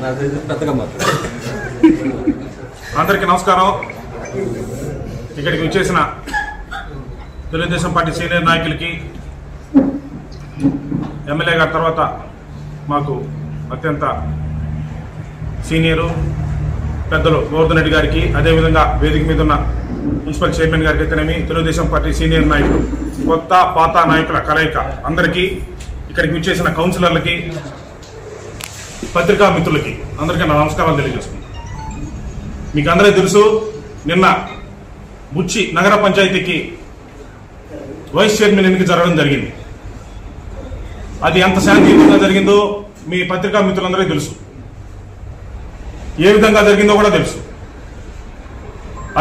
అందరికీ నమస్కారం. ఇక్కడికి వచ్చేసిన తెలుగుదేశం పార్టీ సీనియర్ నాయకులకి, ఎమ్మెల్యే గారి తర్వాత మాకు అత్యంత సీనియరు పెద్దలు గోవర్ధన్ రెడ్డి గారికి, అదేవిధంగా వేదిక మీద ఉన్న మున్సిపల్ చైర్మన్ గారికి అయితేనేమి, తెలుగుదేశం పార్టీ సీనియర్ నాయకులు, కొత్త పాత నాయకుల కలయిక అందరికీ, ఇక్కడికి వచ్చేసిన కౌన్సిలర్లకి, పత్రికా మిత్రులకి అందరికీ నా నమస్కారాలు తెలియజేస్తున్నాను. మీకు అందరికీ తెలుసు, నిన్న బుచ్చి నగర పంచాయతీకి వైస్ చైర్మన్ ఎన్నిక జరగడం జరిగింది. అది ఎంత శాంతియుతంగా జరిగిందో మీ పత్రికా మిత్రులందరికీ తెలుసు, ఏ విధంగా జరిగిందో కూడా తెలుసు.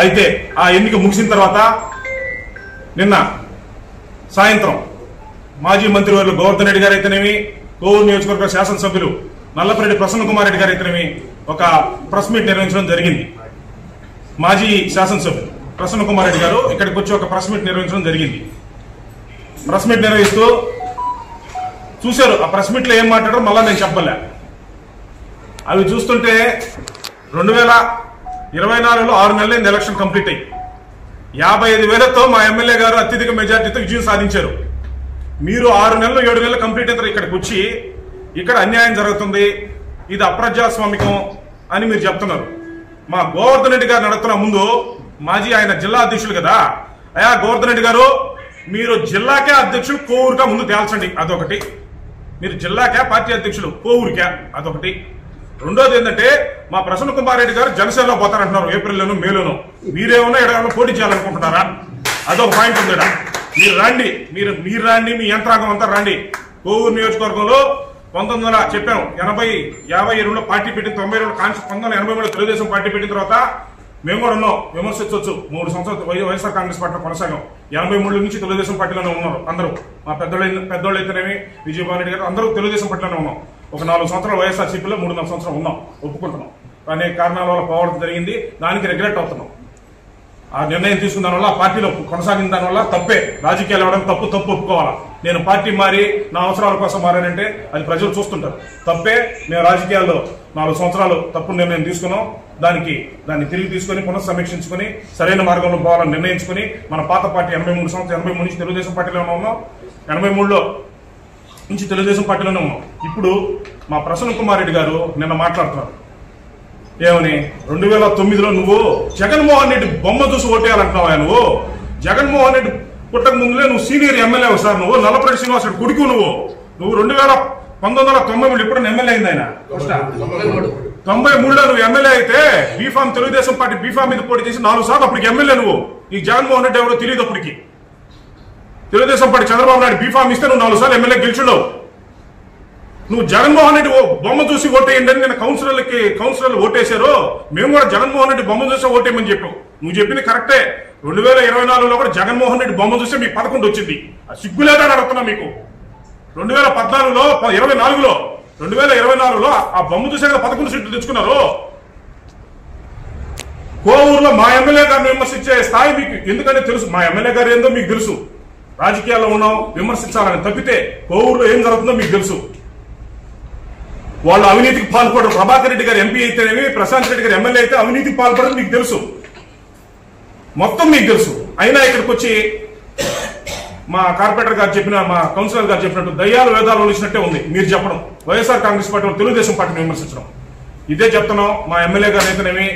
అయితే ఆ ఎన్నిక ముగిసిన తర్వాత నిన్న సాయంత్రం మాజీ మంత్రివర్యులు గోవర్ధన్ రెడ్డి గారు అయితేనేమి, కోవూరు నియోజకవర్గ శాసనసభ్యులు నల్లపరెడ్డి ప్రసన్న కుమార్ రెడ్డి గారు అయితేనేమి ఒక ప్రెస్ మీట్ నిర్వహించడం జరిగింది. మాజీ శాసనసభ్యులు ప్రసన్న కుమార్ రెడ్డి గారు ఇక్కడికి వచ్చి ఒక ప్రెస్ మీట్ నిర్వహించడం జరిగింది. ప్రెస్ మీట్ నిర్వహిస్తూ చూశారు, ఆ ప్రెస్ మీట్లో ఏం మాట్లాడారో మళ్ళా నేను చెప్పలే. అవి చూస్తుంటే 2024లో 6 నెలలైంది ఎలక్షన్ కంప్లీట్ అయ్యి, 55,000తో మా ఎమ్మెల్యే గారు అత్యధిక మెజార్టీతో విజయం సాధించారు. మీరు 6 నెలలు 7 నెలలు కంప్లీట్ అయిన ఇక్కడికి వచ్చి ఇక్కడ అన్యాయం జరుగుతుంది, ఇది అప్రజాస్వామికం అని మీరు చెప్తున్నారు. మా గోవర్ధన్ రెడ్డి గారిని అడుగుతున్న ముందు, మాజీ ఆయన జిల్లా అధ్యక్షులు కదా, అయ్యా గోవర్ధన్ రెడ్డి గారు, మీరు జిల్లాకే అధ్యక్షులు, కోవూరుగా ముందు తేల్చండి. అదొకటి. మీరు జిల్లాకే పార్టీ అధ్యక్షులు, కోవూరుకే, అదొకటి. రెండోది ఏంటంటే, మా ప్రసన్న కుమార్ రెడ్డి గారు జనసేనలో పోతారంటున్నారు ఏప్రిల్లోనూ మేలోనూ. మీరేమన్నా ఎడగానో పోటీ చేయాలనుకుంటున్నారా? అదొక పాయింట్ ఉంది. మీరు రండి, మీరు రండి, మీ యంత్రాంగం అంతా రండి. కోవూరు నియోజకవర్గంలో 1900 చెప్పాను 52లో పార్టీ పెట్టిన 1983 తెలుగుదేశం పార్టీ పెట్టిన తర్వాత మేము కూడా ఉన్నాం. విమర్శించవచ్చు, 3 సంవత్సరాలు వైఎస్ఆర్ కాంగ్రెస్ పార్టీలో కొనసాగాం. 83 నుంచి తెలుగుదేశం పార్టీలోనే ఉన్నారు అందరూ. మా పెద్దోళ్ళు అయితేనేమి, విజయభాన్ రెడ్డి గారు అందరూ తెలుగుదేశం పార్టీలోనే ఉన్నాం. ఒక 4 సంవత్సరాలు వైఎస్ఆర్సీపీలో, 3.5 సంవత్సరాలు ఉన్నాం, ఒప్పుకుంటున్నాం. అనేక కారణాల వల్ల పోవడం జరిగింది, దానికి రిగ్రెట్ అవుతున్నాం. ఆ నిర్ణయం తీసుకున్న దానివల్ల, ఆ పార్టీలో కొనసాగిన దానివల్ల తప్పే. రాజకీయాలు ఇవ్వడం తప్పు ఒప్పుకోవాలా. నేను పార్టీ మారి నా అవసరాల కోసం మారానంటే అది ప్రజలు చూస్తుంటారు. తప్పే. మేము రాజకీయాల్లో 4 సంవత్సరాలు తప్పు నిర్ణయం తీసుకున్నాం. దాన్ని తిరిగి తీసుకుని పునఃసమీక్షించుకుని సరైన మార్గంలో పోవాలని నిర్ణయించుకుని మన పాత పార్టీ 83 నుంచి తెలుగుదేశం పార్టీలోనే ఉన్నాం. 83లో నుంచి తెలుగుదేశం పార్టీలోనే ఉన్నాం. ఇప్పుడు మా ప్రసన్న కుమార్ రెడ్డి గారు నిన్న మాట్లాడుతున్నారు ఏమని, 2009లో నువ్వు జగన్మోహన్ రెడ్డి బొమ్మ చూసి ఓటేయాలంటున్నావా? నువ్వు జగన్మోహన్ రెడ్డి పుట్టక ముందులే నువ్వు సీనియర్ ఎమ్మెల్యే సార్. నువ్వు నల్లపరెడ్డి శ్రీనివాస్ రెడ్డి కొడుకు. నువ్వు 1990 ఎప్పుడైనా ఎమ్మెల్యే అయింది ఆయన? 93లో నువ్వు ఎమ్మెల్యే అయితే బీఫామ్, తెలుగుదేశం పార్టీ బీఫామ్ మీద పోటీ చేసి 4 సార్లు అప్పటికి ఎమ్మెల్యే నువ్వు. ఈ జగన్మోహన్ రెడ్డి ఎవరో తెలియదు. అప్పటికి తెలుగుదేశం పార్టీ చంద్రబాబు నాయుడు బీఫామ్ ఇస్తే నువ్వు 4 సార్లు ఎమ్మెల్యే గెలిచుండవు. నువ్వు జగన్మోహన్ రెడ్డి బొమ్మ చూసి ఓటేయండి అని నేను కౌన్సిలర్లు ఓటేశారు. మేము కూడా జగన్మోహన్ రెడ్డి బొమ్మ చూసి ఓటేయమని చెప్పాం. నువ్వు చెప్పింది కరెక్టే. 2024లో కూడా జగన్మోహన్ రెడ్డి బొమ్మ చూస్తే మీకు 11 వచ్చింది. సిగ్గులేదని అడుగుతున్నా మీకు. 2014లో 2024లో ఆ బొమ్మ చూసే 11 సీట్లు తెచ్చుకున్నారు. కోవూరులో మా ఎమ్మెల్యే గారిని విమర్శించే స్థాయి మీకు ఎందుకంటే తెలుసు. మా ఎమ్మెల్యే గారు ఏందో మీకు తెలుసు. రాజకీయాల్లో ఉన్నాం, విమర్శించాలని తప్పితే కోవూరులో ఏం జరుగుతుందో మీకు తెలుసు. వాళ్ళు అవినీతికి పాల్పడరు. ప్రభాకర్ రెడ్డి గారు ఎంపీ అయితేనేమి, ప్రశాంత్ రెడ్డి గారు ఎమ్మెల్యే అయితే అవినీతికి పాల్పడరు మీకు తెలుసు, మొత్తం మీకు తెలుసు. అయినా ఇక్కడికి వచ్చి మా కార్పొరేటర్ గారు చెప్పిన, మా కౌన్సిలర్ గారు చెప్పినట్టు దయ్యాలు వేదాలు వలిసినట్టే ఉంది మీరు చెప్పడం. వైఎస్ఆర్ కాంగ్రెస్ పార్టీ, తెలుగుదేశం పార్టీని విమర్శించడం ఇదే చెప్తున్నాం. మా ఎమ్మెల్యే గారు అయితేనేమి,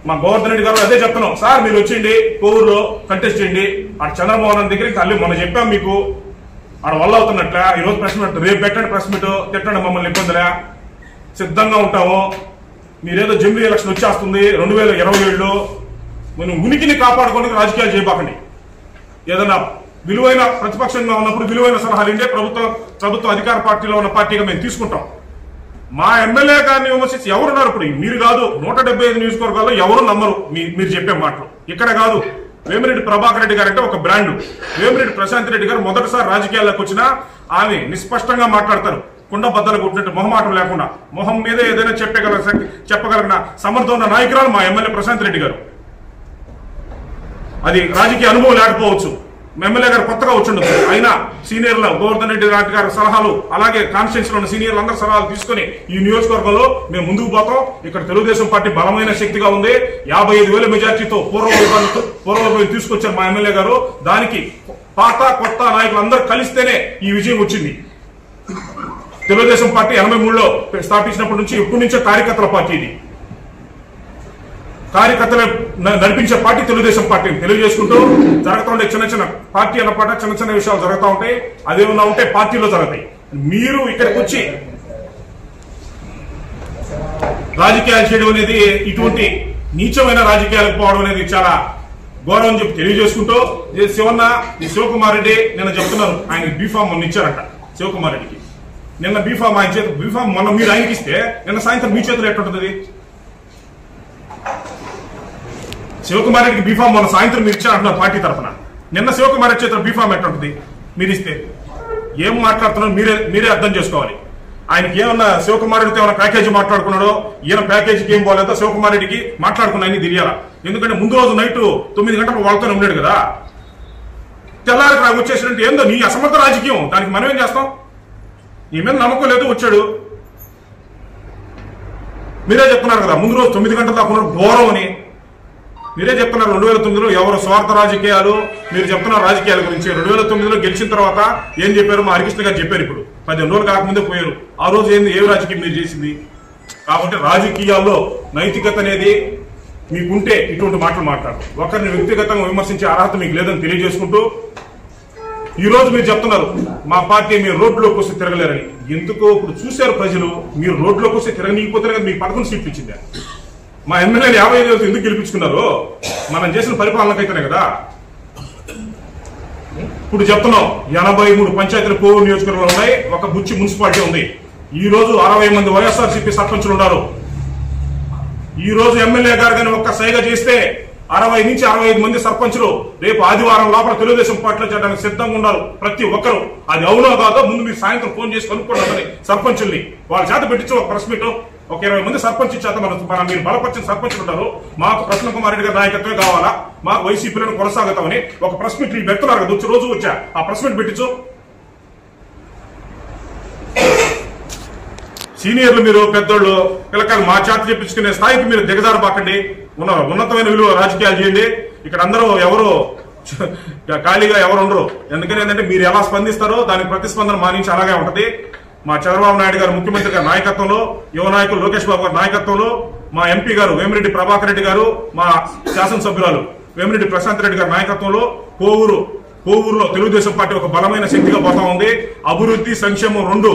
మా గోవర్ధన్ రెడ్డి గారు అదే చెప్తున్నాం. సార్ మీరు వచ్చేయండి, కోవూరులో కంటెస్ట్ చేయండి. అటు చంద్రమోహన్ దగ్గరికి తల్లి మొన్న చెప్పాం మీకు, ఆడ వల్ల అవుతున్నట్లే. ఈరోజు ప్రెస్ మీట్ రేపు పెట్టండి, ప్రెస్ మీట్ తిట్టండి, మమ్మల్ని ఇబ్బందిలే, సిద్ధంగా ఉంటాము. మీరేదో జమిలీ ఎలక్షన్ వచ్చేస్తుంది 2027లో. మనం ఉనికిని కాపాడుకోవడానికి రాజకీయాలు చేయబాకండి. ఏదన్నా విలువైన ప్రతిపక్షంగా ఉన్నప్పుడు విలువైన సలహాలు ఇంటే ప్రభుత్వ అధికార పార్టీలో ఉన్న పార్టీగా మేము తీసుకుంటాం. మా ఎమ్మెల్యే గారిని విమర్శించి ఎవరున్నారు? ఇప్పుడు మీరు కాదు, 175 నియోజకవర్గాల్లో ఎవరు నమ్మరు మీరు చెప్పే మాటలు. ఇక్కడ కాదు, వేమిరెడ్డి ప్రభాకర్ రెడ్డి గారు అంటే ఒక బ్రాండ్. వేమిరెడ్డి ప్రశాంత్ రెడ్డి గారు మొదటిసారి రాజకీయాల్లోకి వచ్చినా ఆమె నిస్పష్టంగా మాట్లాడతారు. కుండ బద్దలు కొట్టినట్టు మొహమాటం లేకుండా మొహం మీద ఏదైనా చెప్పగలిగిన సమర్థమైన నాయకురాలు మా ఎమ్మెల్యే ప్రశాంత్ రెడ్డి గారు. అది రాజకీయ అనుభవం లేకపోవచ్చు, ఎమ్మెల్యే గారు కొత్తగా వచ్చిండొచ్చు, అయినా సీనియర్లు గోవర్ధన్ రెడ్డి గారి సలహాలు, అలాగే కాన్స్టిట్యూన్సీలో ఉన్న సీనియర్లు అందరూ సలహాలు తీసుకుని ఈ నియోజకవర్గంలో మేము ముందుకు పోతాం. ఇక్కడ తెలుగుదేశం పార్టీ బలమైన శక్తిగా ఉంది. 55,000 మెజార్టీతో పూర్వవైపు తీసుకొచ్చారు మా ఎమ్మెల్యే గారు. దానికి పాత కొత్త నాయకులు అందరూ కలిస్తేనే ఈ విజయం వచ్చింది. తెలుగుదేశం పార్టీ 83లో స్థాపించినప్పటి నుంచి ఎప్పటి నుంచో కార్యకర్తల పార్టీ, ఇది కార్యకర్తలు నడిపించే పార్టీ తెలుగుదేశం పార్టీ. తెలియజేసుకుంటూ జరుగుతూ ఉండే చిన్న చిన్న పార్టీ అన్నమాట చిన్న చిన్న విషయాలు జరుగుతూ ఉంటాయి. అదేమన్నా ఉంటే పార్టీలో జరుగుతాయి. మీరు ఇక్కడికి వచ్చి రాజకీయాలు చేయడం అనేది, ఇటువంటి నీచమైన రాజకీయాలకు పోవడం అనేది చాలా ఘోరం అని చెప్పి తెలియజేసుకుంటూ, శివకుమార్ రెడ్డి నిన్న చెప్తున్నారు ఆయనకి బీఫామ్ మొన్న ఇచ్చారంట. శివకుమార్ రెడ్డికి నిన్న బీఫామ్ ఆయన చేత, బీఫామ్ మొన్న మీరు ఆయనకి ఇస్తే నిన్న సాయంత్రం మీ చేతులు ఎట్టుంటుంది? శివకుమార్ రెడ్డికి బీఫామ్ మొన్న సాయంత్రం మీరు ఇచ్చారంటున్నారు పార్టీ తరఫున. నిన్న శివకుమార్ రెడ్డి చేతులు బీఫామ్ ఎట్టుంటుంది మీరు ఇస్తే? ఏం మాట్లాడుతున్నారో మీరే అర్థం చేసుకోవాలి. ఆయనకి ఏమన్నా శివకుమార్ రెడ్డితో ఏమైనా ప్యాకేజీ మాట్లాడుకున్నాడో, ఈయన ప్యాకేజీకి ఏం పోలేదో శివకుమార్ రెడ్డికి మాట్లాడుకున్నాయని తెలియాలా. ఎందుకంటే ముందు రోజు నైట్ 9 గంటలకు వాళ్ళతోనే ఉన్నాడు కదా. తెల్లారికి నాకు వచ్చేసినట్టు ఏందో నీ అసమర్థ రాజకీయం. దానికి మనం ఏం చేస్తాం? నీ మీద నమ్మకం లేదు, వచ్చాడు. మీరే చెప్తున్నారు కదా ముందు రోజు 9 గంటల దాకా ఉన్నాడు ఘోరం అని. మీరే చెప్తున్నారు 2009లో ఎవరు స్వార్థ రాజకీయాలు, మీరు చెప్తున్నారు రాజకీయాల గురించి. 2009లో గెలిచిన తర్వాత ఏం చెప్పారు మా హరికృష్ణ గారు చెప్పారు. ఇప్పుడు 15 రోజులు కాకముందే పోయారు. ఆ రోజు ఏ రాజకీయం మీరు చేసింది? కాబట్టి రాజకీయాల్లో నైతికత అనేది మీకుంటే ఇటువంటి మాటలు మాట్లాడు. ఒకరిని వ్యక్తిగతంగా విమర్శించే అర్హత మీకు లేదని తెలియజేసుకుంటూ, ఈ రోజు మీరు చెప్తున్నారు మా పార్టీ మీరు రోడ్లోకి వస్తే తిరగలేరని. ఎందుకో ఇప్పుడు చూశారు ప్రజలు, మీరు రోడ్లోకి వస్తే తిరగనీకపోతే కదా మీకు 11 సీట్లు ఇచ్చిందా? మా ఎమ్మెల్యేలు 55 ఎందుకు గెలిపించుకున్నారు? మనం చేసిన పరిపాలనకైతేనే కదా. ఇప్పుడు చెప్తున్నాం 83 పంచాయతీలు కోవూరు నియోజకవర్గంలో ఉన్నాయి, ఒక బుచ్చి మున్సిపాలిటీ ఉంది. ఈ రోజు 60 మంది వైఎస్ఆర్సీపీ సర్పంచులు ఉన్నారు. ఈ రోజు ఎమ్మెల్యే గారు కానీ ఒక్క సైగ చేస్తే 60 నుంచి 65 మంది సర్పంచులు రేపు ఆదివారం లోపల తెలుగుదేశం పార్టీలో చేయడానికి సిద్ధంగా ఉన్నారు ప్రతి ఒక్కరు. అది అవునో కాదో ముందు మీరు సాయంత్రం ఫోన్ చేసి కనుక్కోండి సర్పంచుల్ని. వాళ్ళ చేత పెట్టించు ఒక ప్రెస్ మీట్. ఒక 20 మంది సర్పంచ్ చేత మనం మీరు బలపరిచిన సర్పంచులు ఉన్నారు. మాకు ప్రసన్న కుమార్ రెడ్డి గారి నాయకత్వమే కావాలా, మాకు వైసీపీలను కొనసాగుతామని ఒక ప్రెస్ మీట్ పెడుతున్నారు కదా. వచ్చి రోజు వచ్చా ఆ ప్రెస్ మీట్ పెట్టించు. సీనియర్లు మీరు పెద్దోళ్ళు పిల్లకాయలు మా చేత చెప్పించుకునే స్థాయికి మీరు దిగజారబాకండి. ఉన్నతమైన విలువ రాజకీయాలు చేయండి. ఇక్కడ అందరూ ఎవరు ఖాళీగా ఎవరు ఉండరు. ఎందుకని ఏంటంటే మీరు ఎలా స్పందిస్తారో దానికి ప్రతిస్పందన మా నుంచి అలాగే ఉంటది. మా చంద్రబాబు నాయుడు గారు ముఖ్యమంత్రి గారి నాయకత్వంలో, యువ నాయకులు లోకేష్ బాబు గారి నాయకత్వంలో, మా ఎంపీ గారు వేమిరెడ్డి ప్రభాకర్ రెడ్డి గారు, మా శాసనసభ్యురాలు వేమిరెడ్డి ప్రశాంత్ రెడ్డి గారి నాయకత్వంలో కోవూరులో తెలుగుదేశం పార్టీ ఒక బలమైన శక్తిగా పోతా ఉంది. అభివృద్ధి సంక్షేమం రెండు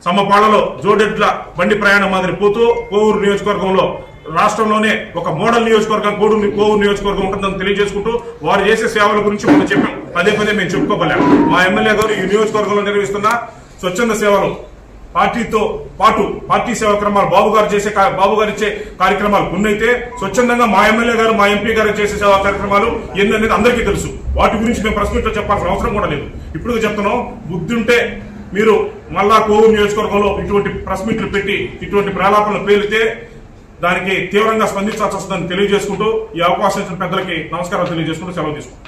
సమపాళ్లలో జోడెట్ల బండి ప్రయాణం మాదిరి పోతూ కోవూరు నియోజకవర్గంలో రాష్ట్రంలోనే ఒక మోడల్ నియోజకవర్గం కోవూరు నియోజకవర్గం ఉంటుందని తెలియజేసుకుంటూ వారు చేసే సేవల గురించి మనం చెప్పాం. పదే మేము చెప్పుకోగలం. మా ఎమ్మెల్యే గారు ఈ నియోజకవర్గంలో నిర్వహిస్తున్న స్వచ్ఛంద సేవలు, పార్టీతో పాటు పార్టీ సేవా క్రమాలు, బాబు గారు ఇచ్చే కార్యక్రమాలు కొన్నైతే స్వచ్ఛందంగా మా ఎమ్మెల్యే గారు మా ఎంపీ గారు చేసే సేవా కార్యక్రమాలు ఎన్ని అనేది అందరికీ తెలుసు. వాటి గురించి మేము ప్రెస్ మీట్ లో చెప్పాల్సిన అవసరం కూడా లేదు. ఇప్పుడు చెప్తున్నాం, బుద్ధి ఉంటే మీరు మళ్ళా కోవూరు నియోజకవర్గంలో ఇటువంటి ప్రెస్ మీట్లు పెట్టి ఇటువంటి ప్రలాపనలు పేలితే దానికి తీవ్రంగా స్పందించాల్సి వస్తుందని తెలియజేసుకుంటూ ఈ అవకాశం ఇచ్చిన పెద్దలకి నమస్కారాలు తెలియజేసుకుంటూ సెలవు తీసుకుంటాం.